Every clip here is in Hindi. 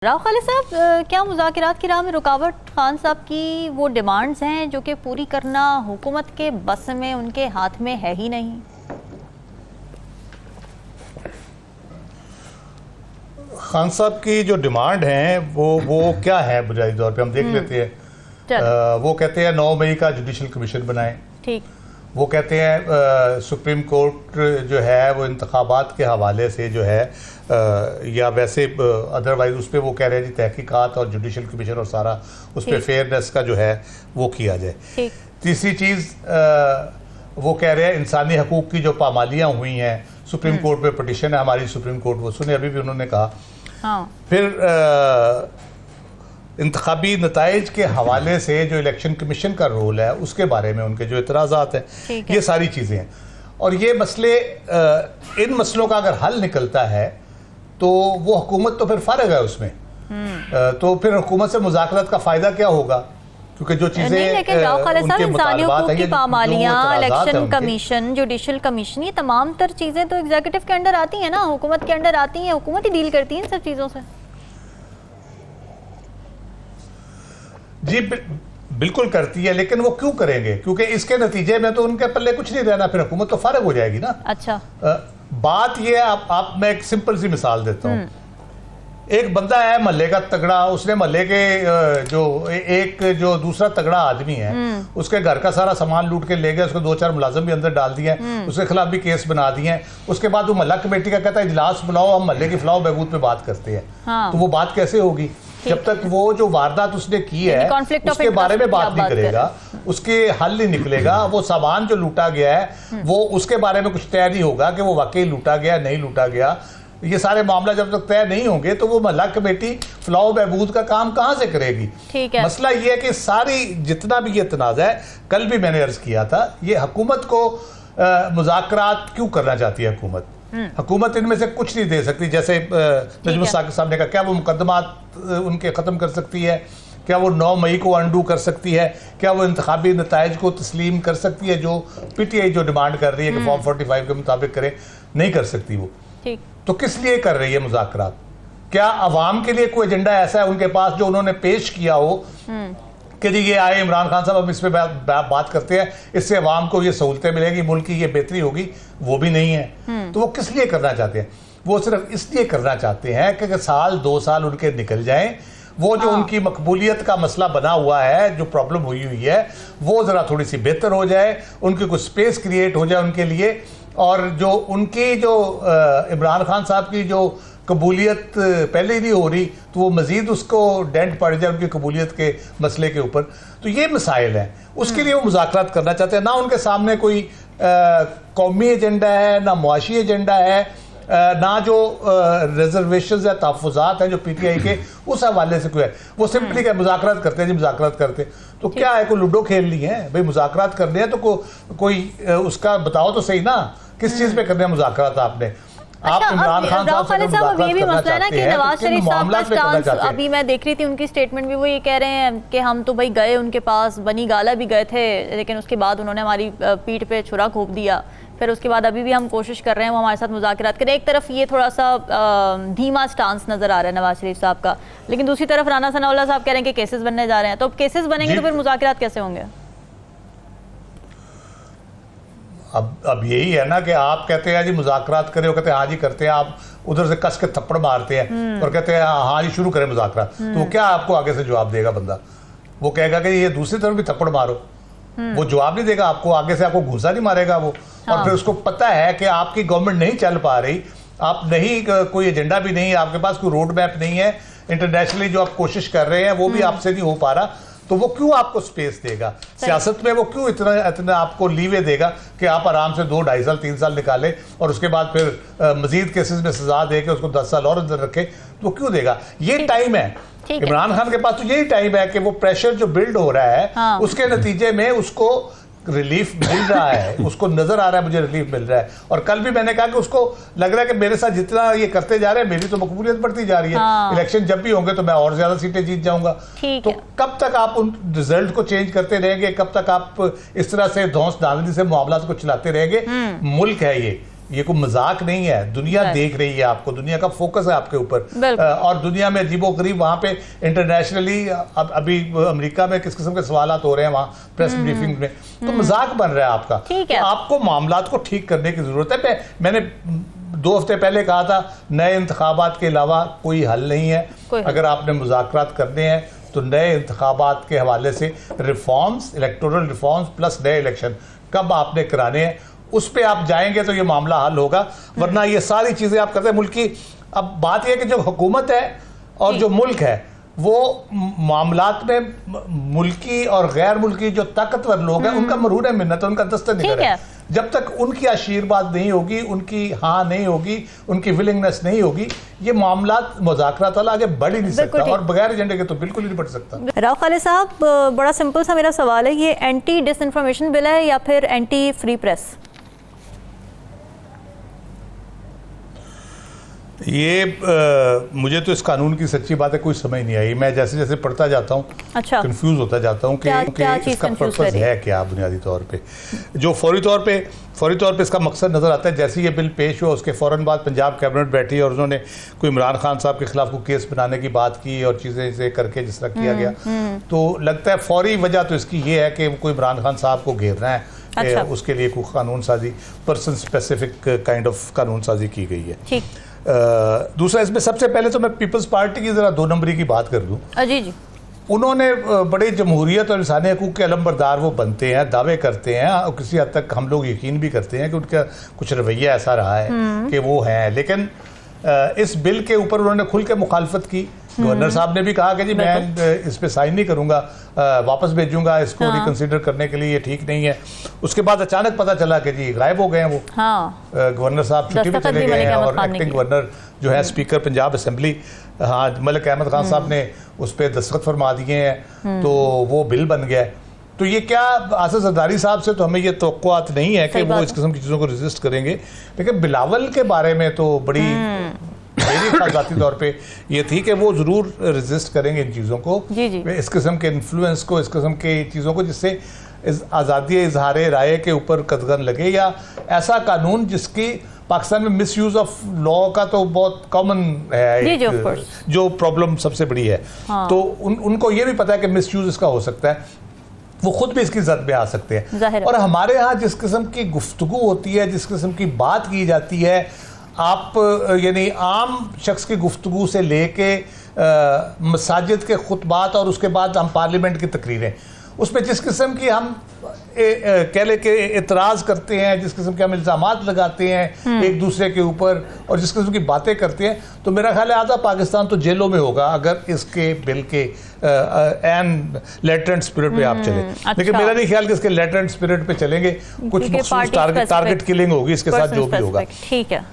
राव खालिद साहब, क्या मुज़ाकरात की राह में रुकावट खान साहब की वो डिमांड्स हैं जो कि पूरी करना हुकूमत के बस में, उनके हाथ में है ही नहीं? खान साहब की जो डिमांड है वो क्या है बुनियादी तौर पे हम देख लेते हैं। वो कहते हैं 9 मई का जुडिशल कमीशन बनाएं। ठीक। वो कहते हैं सुप्रीम कोर्ट जो है वो इंतखाबात के हवाले से जो है या वैसे अदरवाइज उस पर वो कह रहे हैं जी तहकीकात और जुडिशल कमीशन और सारा उस पर फेयरनेस का जो है वो किया जाए। तीसरी चीज़ वो कह रहे हैं इंसानी हकूक़ की जो पामालियाँ हुई हैं, सुप्रीम कोर्ट में पटिशन है हमारी, सुप्रीम कोर्ट वो सुने अभी भी उन्होंने कहा। हाँ। फिर इंतखाबी नताइज के हवाले से जो इलेक्शन कमीशन का रोल है उसके बारे में उनके जो इतराज़ात हैं, ये सारी चीज़ें हैं। और ये मसले इन मसलों का अगर हल निकलता है तो वो हुकूमत तो फिर फारिग है उसमें। तो फिर हुकूमत से मुज़ाकरात का फ़ायदा क्या होगा, क्योंकि जो चीज़ें लेकिन राव खालिद साहब, इंसानी हकूक़ की पामालियाँ, इलेक्शन कमीशन, जुडिशल कमीशन, ये तमाम तर चीज़ें तो एग्जीक्यूटिव के अंडर आती हैं ना, हुकूमत के अंडर आती हैं, हुकूमत ही डील करती है इन सब चीज़ों से। जी बिल्कुल करती है, लेकिन वो क्यों करेंगे? क्योंकि इसके नतीजे में तो उनके पल्ले कुछ नहीं रहना, फिर हुकूमत तो फारिग हो जाएगी ना। अच्छा, बात ये आप मैं एक सिंपल सी मिसाल देता हूँ। एक बंदा है महल्ले का तगड़ा, उसने महल्ले के जो दूसरा तगड़ा आदमी है उसके घर का सारा सामान लूट के ले गया, उसको 2-4 मुलाजिम भी अंदर डाल दिए, उसके खिलाफ भी केस बना दिए। उसके बाद वो महल्ला कमेटी का कहता है इजलास बुलाओ, हम महल्ले की फलाह बहबूद पे बात करते हैं। हाँ। तो वो बात कैसे होगी जब तक वो जो वारदात उसने की है उसके बारे में बात नहीं करेगा, उसके हल नहीं निकलेगा। वो सामान जो लूटा गया है वो उसके बारे में कुछ तय नहीं होगा कि वो वाकई लूटा गया नहीं लूटा गया। ये सारे मामला जब तक तय नहीं होंगे तो वो महल्ला कमेटी फलाह बहबूद का काम कहाँ से करेगी? ठीक है। मसला ये है कि सारी जितना भी ये तनाज़ा है, कल भी मैंने अर्ज किया था, ये हुकूमत को मुज़ाकरात क्यों करना चाहती है हुकूमत? हुकूमत इनमें से कुछ नहीं दे सकती। जैसे नजमुल साकिब साहब ने कहा, क्या वो मुकदमात उनके ख़त्म कर सकती है? क्या वो 9 मई को अंडू कर सकती है? क्या वो इंतखाबी नताइज को तस्लीम कर सकती है जो पीटीआई जो डिमांड कर रही है कि फॉर्म 45 के मुताबिक करे? नहीं कर सकती वो। ठीक। तो किस लिए कर रही है मुज़ाकरात? क्या अवाम के लिए कोई एजेंडा ऐसा है उनके पास जो उन्होंने पेश किया हो कि जी ये आए इमरान खान साहब हम इस पर बात करते हैं, इससे अवाम को ये सहूलतें मिलेगी, मुल्क की ये बेहतरी होगी? वो भी नहीं है। तो वो किस लिए करना चाहते हैं? वो सिर्फ इसलिए करना चाहते हैं कि साल 2 साल उनके निकल जाएं, वो जो उनकी मकबूलियत का मसला बना हुआ है, जो प्रॉब्लम हुई है, वो ज़रा थोड़ी सी बेहतर हो जाए, उनकी कुछ स्पेस क्रिएट हो जाए उनके लिए। और जो उनकी जो इमरान खान साहब की जो कबूलियत पहले ही नहीं हो रही तो वो मज़ीद उसको डेंट पड़ जाए उनकी कबूलियत के मसले के ऊपर। तो ये मसाइल हैं, उसके लिए वो मुज़ाकरात करना चाहते हैं। ना उनके सामने कोई कौमी एजेंडा है, ना मुआशी एजेंडा है, ना जो रिजर्वेशन या तहफ़्फ़ुज़ात हैं जो पीटीआई के उस हवाले से कोई है। वो सिंपली क्या मुज़ाकरात करते हैं जी, मुज़ाकरात करते। तो क्या है, कोई लूडो खेलनी है भाई? मुज़ाकरात करने हैं तो कोई उसका बताओ तो सही ना, किस चीज़ पे करने हैं मुज़ाकरात आपने? आप इमरान खान साहब से मुज़ाकरात ये भी मसला है ना कि नवाज शरीफ साहब का स्टांस, अभी मैं देख रही थी उनकी स्टेटमेंट भी, वो ये कह रहे हैं कि हम तो भाई गए उनके पास, बनी गाला भी गए थे, लेकिन उसके बाद उन्होंने हमारी पीठ पे छुरा घोंप दिया। फिर उसके बाद अभी भी हम कोशिश कर रहे हैं वो हमारे साथ मुज़ाकरात करें। एक तरफ ये थोड़ा सा धीमा स्टांस नजर आ रहा है नवाज शरीफ साहब का, लेकिन दूसरी तरफ राना सनाउल्लाह साहब कह रहे हैं कि केसेस बनने जा रहे हैं। तो अब केसेस बनेंगे तो फिर मुज़ाकरात कैसे होंगे? अब यही है ना कि आप कहते हैं जी मुज़ाकरात करें, वो कहते हैं हाँ जी करते हैं, आप उधर से कस के थप्पड़ मारते हैं और कहते हैं हाँ जी शुरू करें मुज़ाकरात। तो वो क्या आपको आगे से जवाब देगा? बंदा वो कहेगा कि ये दूसरी तरफ भी थप्पड़ मारो, वो जवाब नहीं देगा आपको, आगे से आपको घूसा नहीं मारेगा वो। और फिर उसको पता है कि आपकी गवर्नमेंट नहीं चल पा रही, आप नहीं, कोई एजेंडा भी नहीं है आपके पास, कोई रोड मैप नहीं है, इंटरनेशनली जो आप कोशिश कर रहे हैं वो भी आपसे नहीं हो पा रहा, तो वो क्यों आपको स्पेस देगा? सियासत में वो क्यों इतना आपको लीवे देगा कि आप आराम से 2, 2.5 साल 3 साल निकालें और उसके बाद फिर मजीद केसेस में सजा दे के उसको 10 साल और अंदर रखे? तो वो क्यों देगा? ये टाइम है इमरान खान के पास, तो यही टाइम है कि वो प्रेशर जो बिल्ड हो रहा है उसके नतीजे में उसको रिलीफ मिल रहा है, उसको नजर आ रहा है मुझे रिलीफ मिल रहा है। और कल भी मैंने कहा कि उसको लग रहा है कि मेरे साथ जितना ये करते जा रहे हैं मेरी तो मकबूलियत बढ़ती जा रही है, इलेक्शन जब भी होंगे तो मैं और ज्यादा सीटें जीत जाऊंगा। तो कब तक आप उन रिजल्ट को चेंज करते रहेंगे? कब तक आप इस तरह से धौंस धांधली से मामला को चलाते रहेंगे? मुल्क है ये, ये कोई मजाक नहीं है, दुनिया देख रही है आपको, दुनिया का फोकस है आपके ऊपर, और दुनिया में अजीबोगरीब वहाँ पे इंटरनेशनली अभी अमेरिका में किस किस्म के सवालात हो रहे हैं वहाँ प्रेस ब्रीफिंग में, तो मजाक बन रहा है आपका। तो आपको मामलात को ठीक करने की जरूरत है। मैंने 2 हफ्ते पहले कहा था नए इंतखाबात के अलावा कोई हल नहीं है। अगर आपने मुज़ाकरात करने हैं तो नए इंतखाबात के हवाले से रिफॉर्म्स, इलेक्टोरल रिफॉर्म्स प्लस नए इलेक्शन कब आपने कराने हैं, उस पर आप जाएंगे तो ये मामला हल होगा। वरना ये सारी चीज़ें आप करते हैं मुल्क की। अब बात यह है कि जो हुकूमत है और जो मुल्क है वो मामलात में मुल्की और गैर मुल्की जो ताकतवर लोग हैं उनका मरहून है मिन्नत, उनका दस्ते निकल है। जब तक उनकी आशीर्वाद नहीं होगी, उनकी हाँ नहीं होगी, उनकी विलिंगनेस नहीं होगी, ये मामलात मुज़ाकरात वाला आगे बढ़ ही नहीं सकता, और बगैर एजेंडे के तो बिल्कुल ही नहीं बढ़ सकता। राव खालिद साहब, बड़ा सिंपल सा मेरा सवाल है, ये एंटी डिसइंफॉर्मेशन बिल है या फिर एंटी फ्री प्रेस? ये मुझे तो इस कानून की सच्ची बात है कोई समझ नहीं आई। मैं जैसे जैसे पढ़ता जाता हूँ कंफ्यूज होता जाता हूँ कि इसका पर्पस है क्या बुनियादी तौर पे। जो फौरी तौर पे इसका मकसद नज़र आता है, जैसे ये बिल पेश हुआ उसके फ़ौरन बाद पंजाब कैबिनेट बैठी और उन्होंने कोई इमरान खान साहब के खिलाफ कोई केस बनाने की बात की और चीज़ें इसे करके जिस तरह किया गया, तो लगता है फौरी वजह तो इसकी ये है कि कोई इमरान खान साहब को घेरना है। उसके लिए कोई कानून साजी, पर्सन स्पेसिफिक काइंड ऑफ कानून साजी की गई है। दूसरा, इसमें सबसे पहले तो मैं पीपल्स पार्टी की जरा 2 नंबरी की बात कर दूं। जी। उन्होंने बड़े जमहूरियत और इंसानी हकूक़ के अलमबरदार वो बनते हैं, दावे करते हैं, और किसी हद तक हम लोग यकीन भी करते हैं कि उनका कुछ रवैया ऐसा रहा है कि वो हैं। लेकिन इस बिल के ऊपर उन्होंने खुल के मुखालफत की। गवर्नर साहब ने भी कहा कि जी मैं इस पे साइन नहीं करूंगा, वापस भेजूंगा इसको रिकंसिडर करने के लिए, ये ठीक नहीं है। उसके बाद अचानक पता चला कि जी गायब हो गए हैं वो। गवर्नर साहब छुट्टी पे चले गए हैं और एक्टिंग गवर्नर जो है स्पीकर पंजाब असेंबली, मलिक अहमद खान साहब ने उस पर दस्तखत फरमा दिए हैं, तो वो बिल बन गया है। तो ये क्या, आसिफ जरदारी साहब से तो हमें ये तवक्कुआत नहीं है कि वो इस किस्म की चीज़ों को रजिस्ट करेंगे, लेकिन बिलावल के बारे में तो बड़ी मेरी ज़ाती तौर पे ये थी कि वो ज़रूर रजिस्ट करेंगे इन चीज़ों को, इस किस्म के इन्फ्लुएंस को, इस किस्म के चीज़ों को, जिससे आज़ादी इजहार राय के ऊपर कदगन लगे, या ऐसा कानून जिसकी पाकिस्तान में मिस यूज़ ऑफ लॉ का तो बहुत कॉमन है, जो प्रॉब्लम सबसे बड़ी है। तो उनको ये भी पता है कि मिस यूज़ इसका हो सकता है, वो खुद भी इसकी जद में आ सकते हैं। और हमारे यहाँ जिस किस्म की गुफ्तगू होती है, जिस किस्म की बात की जाती है, आप यानी आम शख्स की गुफ्तगू से लेके मसाजिद के खुतबात और उसके बाद हम पार्लियामेंट की तकरीरें, उसमें जिस किस्म की हम कह ले के एतराज़ करते हैं, जिस किस्म के हम इल्ज़ामात लगाते हैं एक दूसरे के ऊपर, और जिस किस्म की बातें करते हैं, तो मेरा ख्याल है आधा पाकिस्तान तो जेलों में होगा अगर इसके बिल के एन लेटेंट स्पिरिट पे आप चले। लेकिन मेरा नहीं ख्याल कि इसके लेटेंट स्पिरिट पे चलेंगे, कुछ मखसूस टारगेट किलिंग होगी इसके साथ जो भी होगा। ठीक है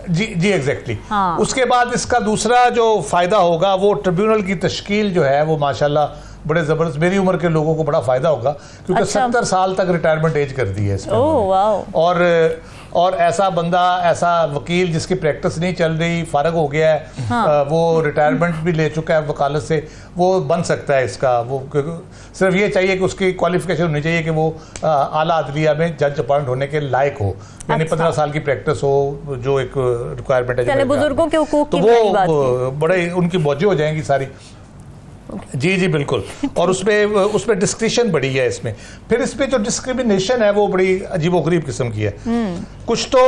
जी एग्जैक्टली। उसके बाद इसका दूसरा जो फ़ायदा होगा वो ट्रिब्यूनल की तश्कील जो है वो माशाल्लाह बड़े ज़बरदस्त, मेरी उम्र के लोगों को बड़ा फ़ायदा होगा, क्योंकि 70 साल तक रिटायरमेंट एज कर दी है इसमें। और ऐसा बंदा, ऐसा वकील जिसकी प्रैक्टिस नहीं चल रही, फारग हो गया है, वो रिटायरमेंट भी ले चुका है वकालत से, वो बन सकता है इसका। वो सिर्फ ये चाहिए कि उसकी क्वालिफिकेशन होनी चाहिए कि वो आला अदलिया में जज अपॉइंट होने के लायक हो, यानी 15 साल की प्रैक्टिस हो, जो एक रिक्वायरमेंट है बुजुर्गों के हुकूक की, तो वो बड़े उनकी मौजें हो जाएंगी सारी। जी बिल्कुल। और उसमें डिस्क्रिशन बड़ी है इसमें। फिर इसमें जो डिस्क्रिमिनेशन है वो बड़ी अजीबोगरीब किस्म की है। कुछ तो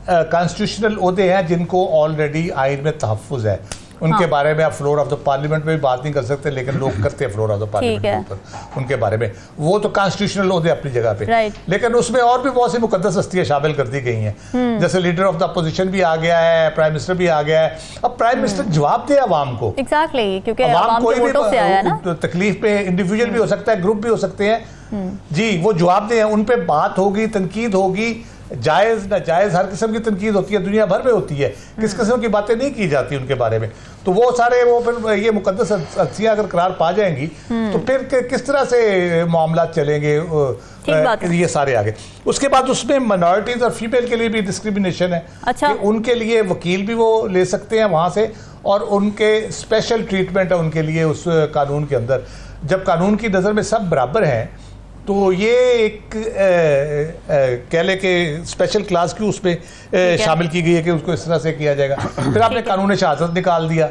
कॉन्स्टिट्यूशनल ओहदे हैं जिनको ऑलरेडी आइन में तहफ़्फ़ुज़ है, उनके बारे में आप फ्लोर ऑफ द पार्लियामेंट में भी बात नहीं कर सकते, लेकिन लोग करते हैं फ्लोर ऑफ द पार्लियामेंट के ऊपर उनके बारे में। वो तो कॉन्स्टिट्यूशनल ओहदे अपनी जगह पे, लेकिन उसमें और भी बहुत सी मुकद्दस हस्तियां शामिल कर दी गई हैं। जैसे लीडर ऑफ द अपोजिशन भी आ गया है, प्राइम मिनिस्टर भी आ गया है। अब प्राइम मिनिस्टर जवाब दे अवाम को, क्योंकि अवाम कोई भी तकलीफ पे इंडिविजुअल भी हो सकता है, ग्रुप भी हो सकते हैं, जी वो जवाब दे, उन पर बात होगी, तनकीद होगी, जायज़ नाजायज़ हर किस्म की तनकीद होती है, दुनिया भर में होती है, किस किस्म की बातें नहीं की जाती उनके बारे में। तो वो सारे वो फिर ये मुकद्दस हस्तियाँ अगर करार पा जाएंगी तो फिर किस तरह से मामला चलेंगे, ये सारे आगे। उसके बाद उसमें माइनॉरिटीज़ और फीमेल के लिए भी डिस्क्रिमिनेशन है। कि उनके लिए वकील भी वो ले सकते हैं वहाँ से, और उनके स्पेशल ट्रीटमेंट है उनके लिए उस कानून के अंदर। जब कानून की नज़र में सब बराबर हैं तो ये एक कह ले कि स्पेशल क्लास की उसमें शामिल की गई है कि उसको इस तरह से किया जाएगा। फिर आपने कानून शहादत निकाल दिया,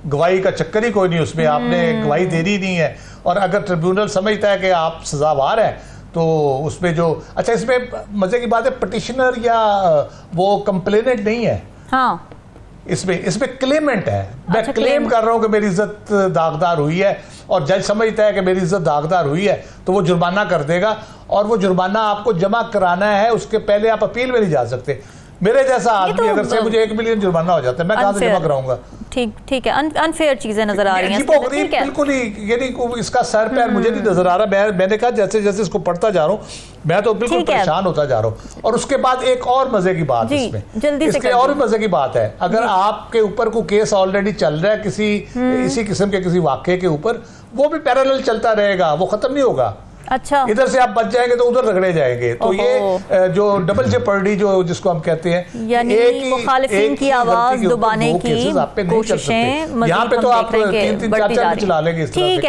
गवाही का चक्कर ही कोई नहीं उसमें, आपने गवाही देनी नहीं है। और अगर ट्रिब्यूनल समझता है कि आप सजावार हैं तो उसमें जो अच्छा, इसमें मजे की बात है पिटिशनर या वो कंप्लेनेंट नहीं है, हाँ इसमें क्लेमेंट है। मैं अच्छा, क्लेम कर रहा हूं कि मेरी इज्जत दागदार हुई है और जज समझता है कि मेरी इज्जत दागदार हुई है तो वो जुर्माना कर देगा, और वो जुर्माना आपको जमा कराना है, उसके पहले आप अपील में नहीं जा सकते। मेरे जैसा आदमी अगर से मुझे 1 मिलियन जुर्माना हो जाता है, मैं कहां से जमा कराऊंगा? ठीक है, अनफेयर चीजें नजर आ रही हैं बिल्कुल ही, यानी इसका सर पैर मुझे नहीं नजर आ रहा। मैंने कहा जैसे जैसे इसको पढ़ता जा रहा हूं मैं तो बिल्कुल परेशान होता जा रहा हूं। और उसके बाद एक और मजे की बात इसमें, इसके और भी मजे की बात है, अगर आपके ऊपर कोई केस ऑलरेडी चल रहा है किसी इसी किस्म के किसी वाक्य के ऊपर, वो भी पैरेलल चलता रहेगा, वो खत्म नहीं होगा। अच्छा, इधर से आप बच जाएंगे तो उधर रगड़े जाएंगे। तो ये जो डबल जेपर्डी जो जिसको हम कहते हैं, यानी मुखालिफिन की आवाज दबाने की कोशिशें यहाँ पे तो आप 3-3 4-4 में चला लेंगे इस तरह से।